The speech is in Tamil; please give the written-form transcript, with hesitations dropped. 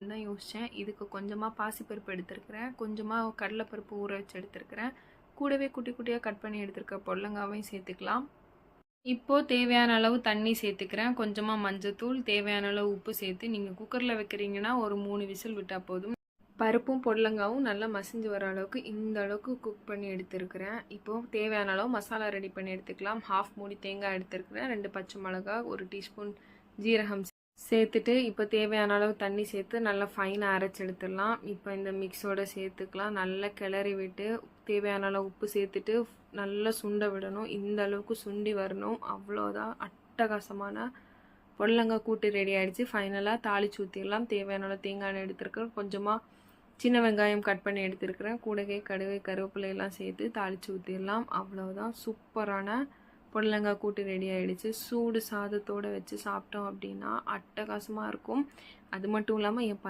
தான் யோசித்தேன். இதுக்கு கொஞ்சமாக பாசிப்பருப்பு எடுத்துருக்கிறேன், கொஞ்சமாக கடலைப்பருப்பு ஊற வச்சு எடுத்துருக்கிறேன், கூடவே குட்டி குட்டியாக கட் பண்ணி எடுத்துருக்க பொடலங்காவையும் சேர்த்துக்கலாம். இப்போது தேவையான அளவு தண்ணி சேர்த்துக்கிறேன், கொஞ்சமாக மஞ்சத்தூள், தேவையான அளவு உப்பு சேர்த்து நீங்கள் குக்கரில் வைக்கிறீங்கன்னா ஒரு 3 விசில் விட்டால் போதும். பருப்பும் பொடலங்காவும் நல்லா மசிஞ்சு வர அளவுக்கு இந்த அளவுக்கு குக் பண்ணி எடுத்துருக்கிறேன். இப்போது தேவையான அளவு மசாலா ரெடி பண்ணி எடுத்துக்கலாம். 1/2 மூடி தேங்காய் எடுத்துருக்கிறேன், 2 பச்சை மிளகா, 1 டீஸ்பூன் ஜீரகம் சேர்த்துட்டு இப்போ தேவையான அளவு தண்ணி சேர்த்து நல்லா ஃபைனாக அரைச்சி எடுத்துடலாம். இப்போ இந்த மிக்ஸோடு சேர்த்துக்கலாம், நல்லா கிளறி விட்டு தேவையான அளவு உப்பு சேர்த்துட்டு நல்லா சுண்ட விடணும். இந்த அளவுக்கு சுண்டி வரணும், அவ்வளோதான். அட்டகாசமான பொடலங்காய் கூட்டு ரெடி ஆகிடுச்சு. ஃபைனலாக தாளிச்சு ஊற்றிடலாம். தேவையான அளவு தேங்காய் எண்ணெய் எடுத்துருக்கேன், கொஞ்சமாக சின்ன வெங்காயம் கட் பண்ணி எடுத்துருக்கிறேன், கூடவே கருவேப்பிலையெல்லாம் சேர்த்து தாளித்து ஊற்றிடலாம். அவ்வளோதான், சூப்பரான பொடலங்காய் கூட்டு ரெடி ஆகிடுச்சு. சூடு சாதத்தோடு வச்சு சாப்பிட்டோம் அப்படின்னா அட்டகாசமாக இருக்கும். அது மட்டும் இல்லாமல் என்